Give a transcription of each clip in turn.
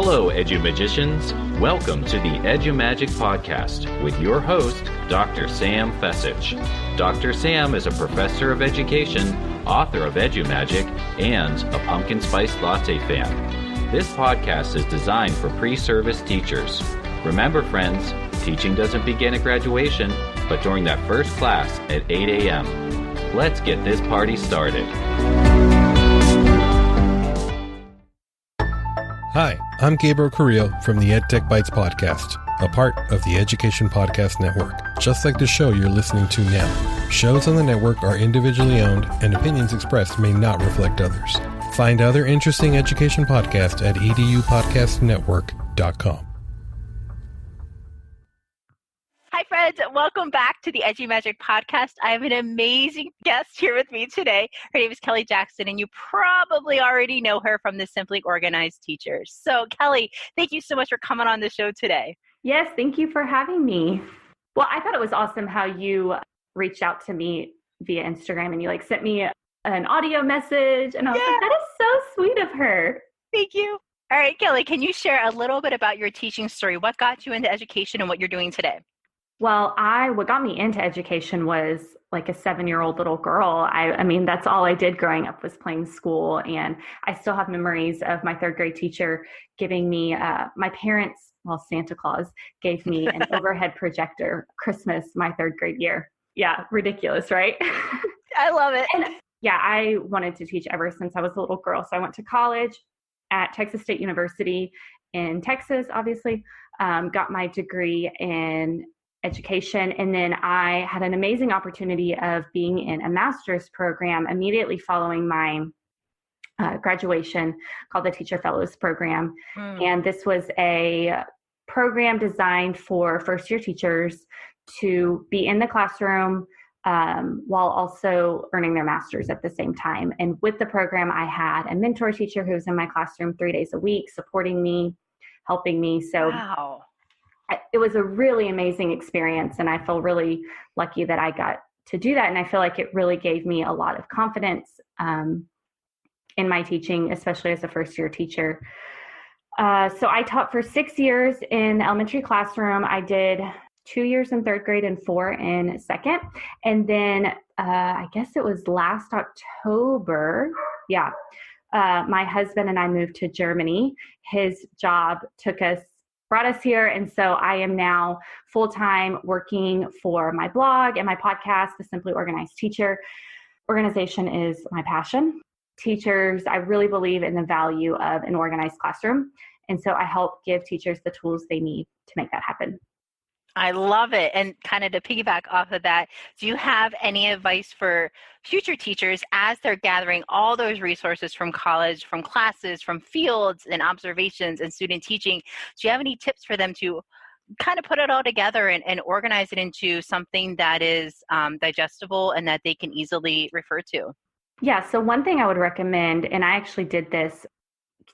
Hello, Edu-Magicians. Welcome to the Edu-Magic Podcast with your host, Dr. Sam Fessich. Dr. Sam is a professor of education, author of Edu-Magic, and a pumpkin spice latte fan. This podcast is designed for pre-service teachers. Remember, friends, teaching doesn't begin at graduation, but during that first class at 8 a.m. Let's get this party started. Hi, I'm Gabriel Carrillo from the EdTech Bites podcast, a part of the Education Podcast Network, just like the show you're listening to now. Shows on the network are individually owned, and opinions expressed may not reflect others. Find other interesting education podcasts at edupodcastnetwork.com. Hi, friends. Welcome back to the Edu-Magic Podcast. I have an amazing guest here with me today. Her name is Kelly Jackson, and you probably already know her from the Simply Organized Teachers. So, Kelly, thank you so much for coming on the show today. Yes, thank you for having me. Well, I thought it was awesome how you reached out to me via Instagram and you sent me an audio message, and I was like, that is so sweet of her. Thank you. All right, Kelly, can you share a little bit about your teaching story? What got you into education and what you're doing today? Well, what got me into education was like a 7-year-old little girl. I mean, that's all I did growing up was playing school. And I still have memories of my third grade teacher giving me, my parents, Santa Claus gave me an overhead projector Christmas my third grade year. Yeah, ridiculous, right? I love it. And yeah, I wanted to teach ever since I was a little girl. So I went to college at Texas State University in Texas, obviously, got my degree in education. And then I had an amazing opportunity of being in a master's program immediately following my graduation called the Teacher Fellows Program. And this was a program designed for first-year teachers to be in the classroom while also earning their master's at the same time. And with the program, I had a mentor teacher who was in my classroom 3 days a week, supporting me, helping me. So wow. It was a really amazing experience, and I feel really lucky that I got to do that. And I feel like it really gave me a lot of confidence in my teaching, especially as a first-year teacher. So I taught for 6 years in the elementary classroom. I did 2 years in third grade and 4 in second. And then I guess it was last October. Yeah. My husband and I moved to Germany. His job brought us here. And so I am now full-time working for my blog and my podcast, The Simply Organized Teacher. Organization is my passion. Teachers, I really believe in the value of an organized classroom. And so I help give teachers the tools they need to make that happen. I love it. And kind of to piggyback off of that, do you have any advice for future teachers as they're gathering all those resources from college, from classes, from fields and observations and student teaching? Do you have any tips for them to kind of put it all together and organize it into something that is digestible and that they can easily refer to? Yeah. So one thing I would recommend, and I actually did this,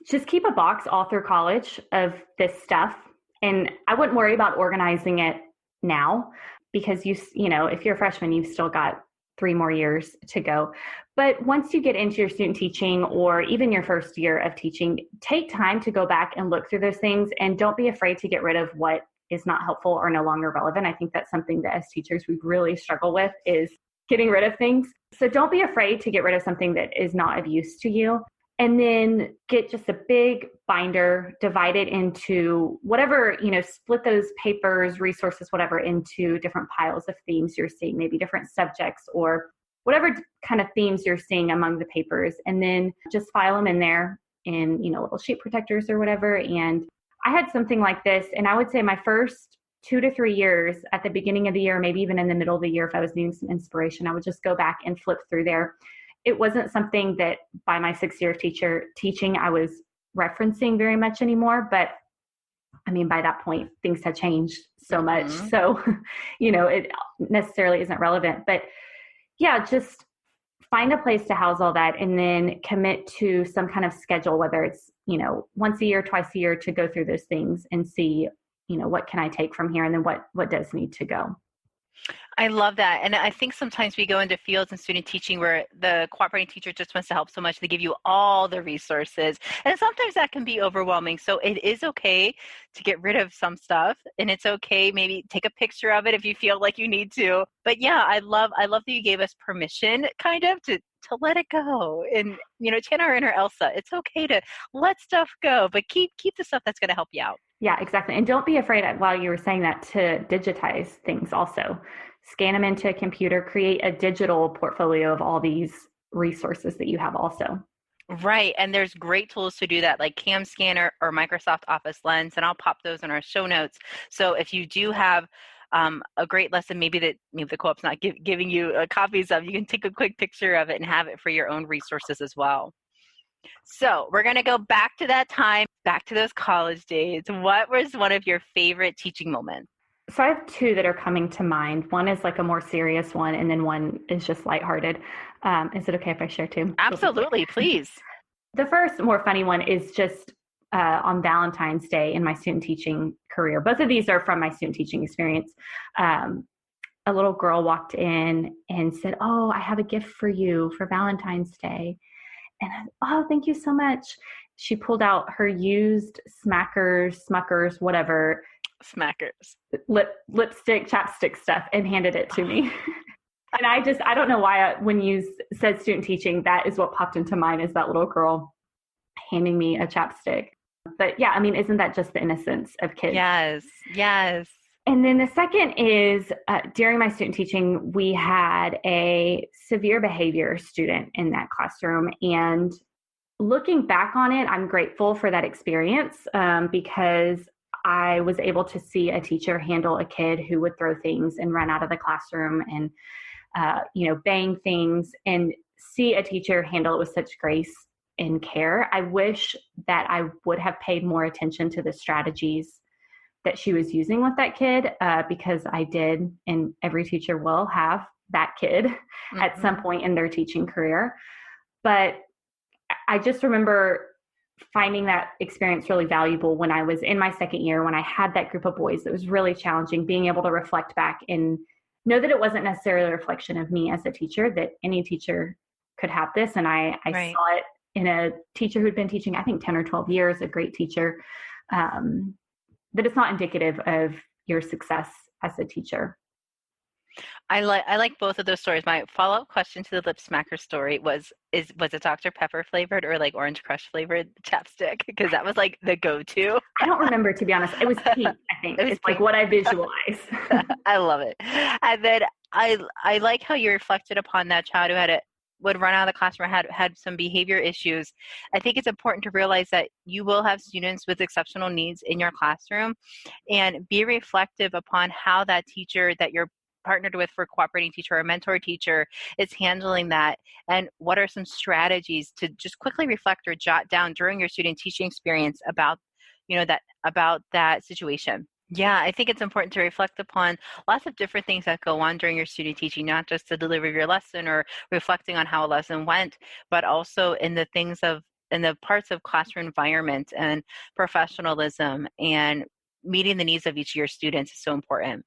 just keep a box all through college of this stuff. And I wouldn't worry about organizing it now because you know, if you're a freshman, you've still got 3 more years to go. But once you get into your student teaching or even your first year of teaching, take time to go back and look through those things, and don't be afraid to get rid of what is not helpful or no longer relevant. I think that's something that as teachers we really struggle with, is getting rid of things. So don't be afraid to get rid of something that is not of use to you. And then get just a big binder, divide it into whatever, split those papers, resources, whatever, into different piles of themes you're seeing, maybe different subjects or whatever kind of themes you're seeing among the papers. And then just file them in there in, little sheet protectors or whatever. And I had something like this, and I would say my first 2 to 3 years at the beginning of the year, maybe even in the middle of the year, if I was needing some inspiration, I would just go back and flip through there. It wasn't something that by my 6th year of teaching I was referencing very much anymore. But I mean, by that point, things had changed so much. So, it necessarily isn't relevant. But yeah, just find a place to house all that and then commit to some kind of schedule, whether it's, once a year, twice a year, to go through those things and see, what can I take from here and then what does need to go. I love that. And I think sometimes we go into fields in student teaching where the cooperating teacher just wants to help so much. They give you all the resources. And sometimes that can be overwhelming. So it is okay to get rid of some stuff. And it's okay, maybe take a picture of it if you feel like you need to. But yeah, I love that you gave us permission kind of to let it go. And, channel our inner Elsa. It's okay to let stuff go, but keep the stuff that's going to help you out. Yeah, exactly. And don't be afraid, while you were saying that, to digitize things also. Scan them into a computer, create a digital portfolio of all these resources that you have also. Right. And there's great tools to do that, like Cam Scanner or Microsoft Office Lens, and I'll pop those in our show notes. So if you do have a great lesson, maybe the co-op's not giving you copies of, you can take a quick picture of it and have it for your own resources as well. So we're going to go back to that time, back to those college days. What was one of your favorite teaching moments? So I have two that are coming to mind. One is like a more serious one, and then one is just lighthearted. Is it okay if I share two? Absolutely, please. The first more funny one is just on Valentine's Day in my student teaching career. Both of these are from my student teaching experience. A little girl walked in and said, "Oh, I have a gift for you for Valentine's Day." And oh, thank you so much. She pulled out her used Smuckers, whatever. Smackers. Lipstick, chapstick stuff, and handed it to me. And I don't know why when you said student teaching, that is what popped into mind, is that little girl handing me a chapstick. But yeah, I mean, isn't that just the innocence of kids? Yes. And then the second is during my student teaching, we had a severe behavior student in that classroom. And looking back on it, I'm grateful for that experience because I was able to see a teacher handle a kid who would throw things and run out of the classroom and, bang things, and see a teacher handle it with such grace and care. I wish that I would have paid more attention to the strategies that she was using with that kid, because I did, and every teacher will have that kid at some point in their teaching career. But I just remember finding that experience really valuable when I was in my second year, when I had that group of boys that was really challenging, being able to reflect back and know that it wasn't necessarily a reflection of me as a teacher, that any teacher could have this. And I Right. saw it in a teacher who'd been teaching, I think, 10 or 12 years, a great teacher, that it's not indicative of your success as a teacher. I like both of those stories. My follow-up question to the lip smacker story was it Dr. Pepper flavored or like Orange Crush flavored chapstick? Because that was like the go-to. I don't remember, to be honest. It was pink, I think. It's like what I visualize. I love it. And then I like how you reflected upon that child who would run out of the classroom, had some behavior issues. I think it's important to realize that you will have students with exceptional needs in your classroom, and be reflective upon how that teacher that you're partnered with for cooperating teacher or mentor teacher is handling that, and what are some strategies to just quickly reflect or jot down during your student teaching experience about that situation. Yeah, I think it's important to reflect upon lots of different things that go on during your student teaching, not just the delivery of your lesson or reflecting on how a lesson went, but also in the parts of classroom environment and professionalism, and meeting the needs of each of your students is so important.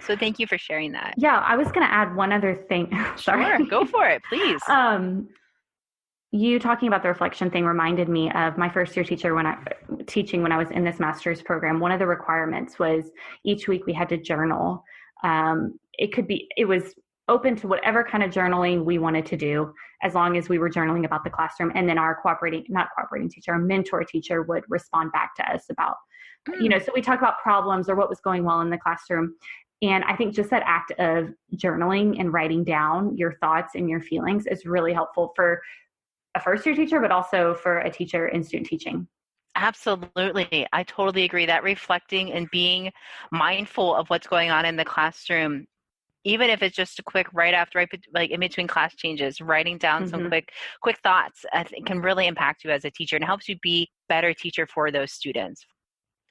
So thank you for sharing that. Yeah, I was going to add one other thing. Sorry. Sure, go for it, please. You talking about the reflection thing reminded me of my first year teacher when I was in this master's program. One of the requirements was each week we had to journal. It was open to whatever kind of journaling we wanted to do, as long as we were journaling about the classroom. And then our our mentor teacher would respond back to us about, so we talk about problems or what was going well in the classroom. And I think just that act of journaling and writing down your thoughts and your feelings is really helpful for a first-year teacher, but also for a teacher in student teaching. Absolutely. I totally agree. That reflecting and being mindful of what's going on in the classroom, even if it's just a quick right in between class changes, writing down some quick thoughts, I think can really impact you as a teacher, and helps you be a better teacher for those students.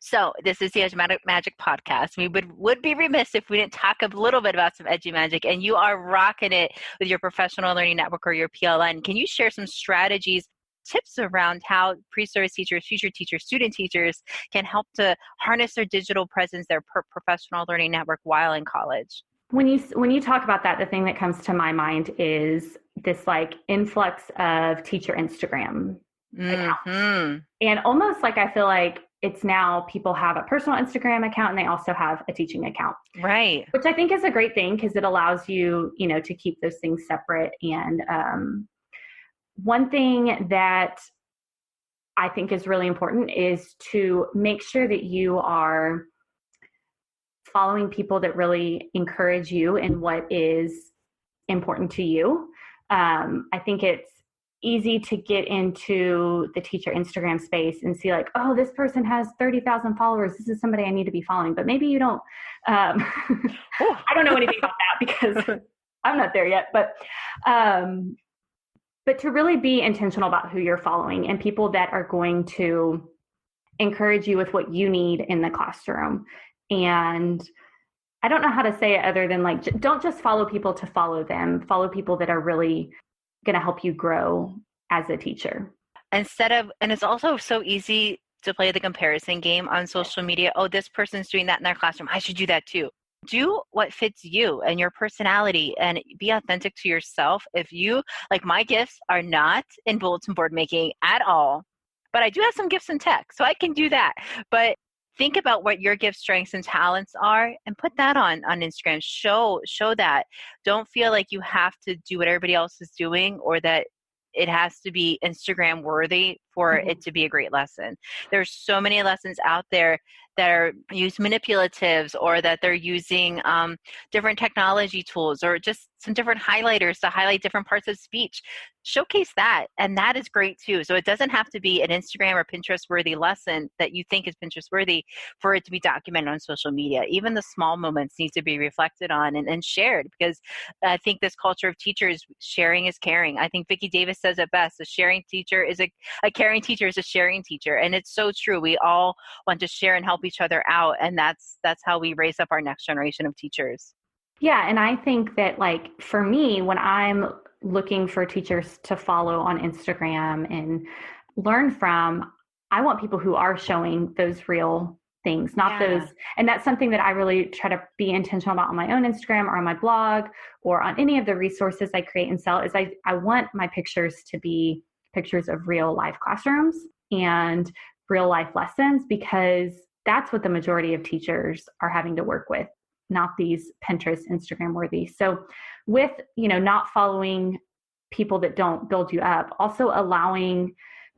So this is the EduMagic podcast. We would be remiss if we didn't talk a little bit about some EduMagic, and you are rocking it with your Professional Learning Network or your PLN. Can you share some strategies, tips around how pre-service teachers, future teachers, student teachers can help to harness their digital presence, their professional learning network while in college? When you talk about that, the thing that comes to my mind is this like influx of teacher Instagram accounts. And almost like I feel like it's now people have a personal Instagram account and they also have a teaching account. Right. Which I think is a great thing because it allows you, to keep those things separate. And one thing that I think is really important is to make sure that you are following people that really encourage you in what is important to you. I think it's easy to get into the teacher Instagram space and see like, oh, this person has 30,000 followers. This is somebody I need to be following. But maybe you don't. I don't know anything about that because I'm not there yet. But to really be intentional about who you're following and people that are going to encourage you with what you need in the classroom. And I don't know how to say it other than like, don't just follow people to follow them. Follow people that are really going to help you grow as a teacher. And it's also so easy to play the comparison game on social media. Oh, this person's doing that in their classroom. I should do that too. Do what fits you and your personality and be authentic to yourself. If you, like my gifts are not in bulletin board making at all, but I do have some gifts in tech, so I can do that. But think about what your gifts, strengths, and talents are and put that on Instagram. Show that. Don't feel like you have to do what everybody else is doing or that it has to be Instagram worthy for it to be a great lesson. There's so many lessons out there that are use manipulatives or that they're using different technology tools or just some different highlighters to highlight different parts of speech. Showcase that, and that is great too. So it doesn't have to be an Instagram or Pinterest worthy lesson that you think is Pinterest worthy for it to be documented on social media. Even the small moments need to be reflected on and shared, because I think this culture of teachers, sharing is caring. I think Vicki Davis says it best: a sharing teacher is a caring teacher is a sharing teacher. And it's so true. We all want to share and help each other out, and that's how we raise up our next generation of teachers. Yeah, and I think that, like, for me, when I'm looking for teachers to follow on Instagram and learn from, I want people who are showing those real things, not those. And that's something that I really try to be intentional about on my own Instagram or on my blog or on any of the resources I create and sell, is I want my pictures to be pictures of real life classrooms and real life lessons, because that's what the majority of teachers are having to work with, not these Pinterest, Instagram worthy. So with, not following people that don't build you up, also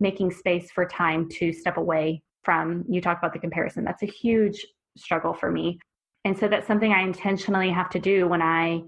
making space for time to step away from, you talk about the comparison. That's a huge struggle for me. And so that's something I intentionally have to do when I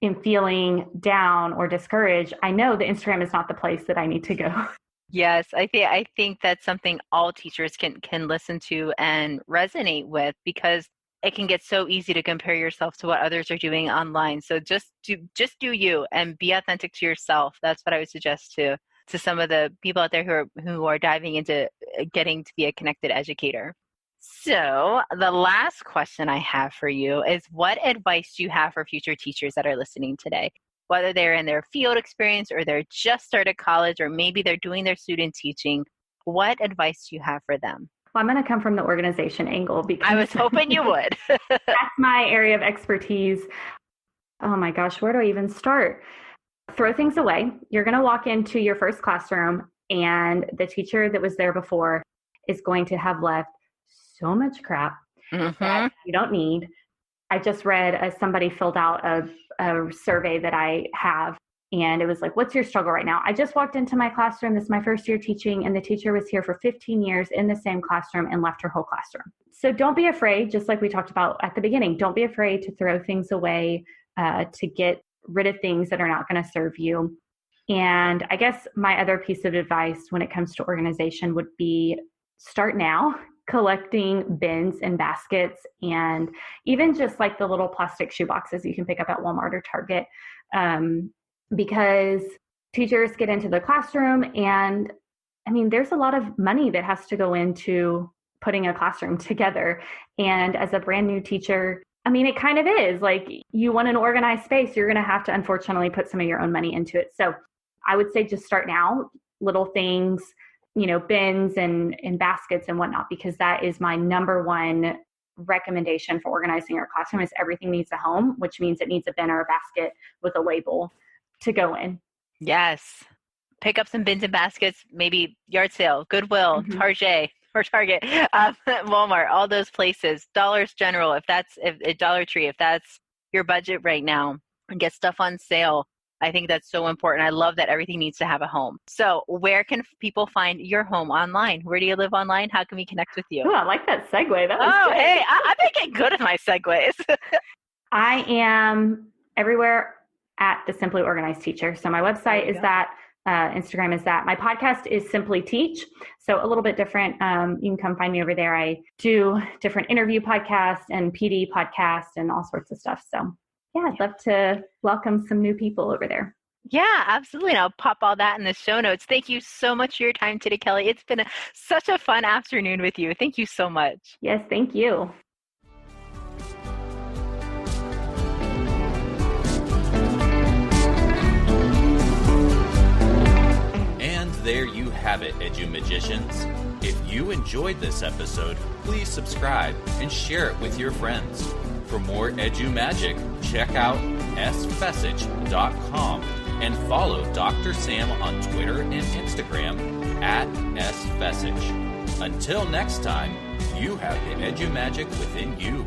am feeling down or discouraged. I know that Instagram is not the place that I need to go. Yes, I think that's something all teachers can listen to and resonate with, because it can get so easy to compare yourself to what others are doing online. So just do you and be authentic to yourself. That's what I would suggest to some of the people out there who are diving into getting to be a connected educator. So the last question I have for you is, what advice do you have for future teachers that are listening today? Whether they're in their field experience or they're just started college, or maybe they're doing their student teaching, what advice do you have for them? Well, I'm going to come from the organization angle, because I was hoping you would. That's my area of expertise. Oh my gosh, where do I even start? Throw things away. You're going to walk into your first classroom and the teacher that was there before is going to have left so much crap that you don't need. I just read somebody filled out a survey that I have, and it was like, what's your struggle right now? I just walked into my classroom. This is my first year teaching, and the teacher was here for 15 years in the same classroom and left her whole classroom. So don't be afraid, just like we talked about at the beginning, don't be afraid to throw things away, to get rid of things that are not going to serve you. And I guess my other piece of advice when it comes to organization would be, start now, collecting bins and baskets, and even just like the little plastic shoe boxes you can pick up at Walmart or Target, because teachers get into the classroom, and I mean, there's a lot of money that has to go into putting a classroom together. And as a brand new teacher, I mean, it kind of is like, you want an organized space, you're going to have to unfortunately put some of your own money into it. So I would say just start now, little things, bins and baskets and whatnot, because that is my number one recommendation for organizing your classroom is everything needs a home, which means it needs a bin or a basket with a label to go in. Yes. Pick up some bins and baskets, maybe yard sale, Goodwill, Target, Walmart, all those places, Dollars General, if Dollar Tree, if that's your budget right now, and get stuff on sale. I think that's so important. I love that everything needs to have a home. So where can people find your home online? Where do you live online? How can we connect with you? Oh, I like that segue. That was good. Hey, I'm making good at my segues. I am everywhere at the Simply Organized Teacher. So my website is that, Instagram is that. My podcast is Simply Teach. So a little bit different. You can come find me over there. I do different interview podcasts and PD podcasts and all sorts of stuff. So yeah, I'd love to welcome some new people over there. Yeah, absolutely. And I'll pop all that in the show notes. Thank you so much for your time today, Kelly. It's been such a fun afternoon with you. Thank you so much. Yes, thank you. And there you have it, Edu-Magicians. If you enjoyed this episode, please subscribe and share it with your friends. For more Edu-Magic, check out sfessage.com and follow Dr. Sam on Twitter and Instagram at sfessage. Until next time, you have the Edu-Magic within you.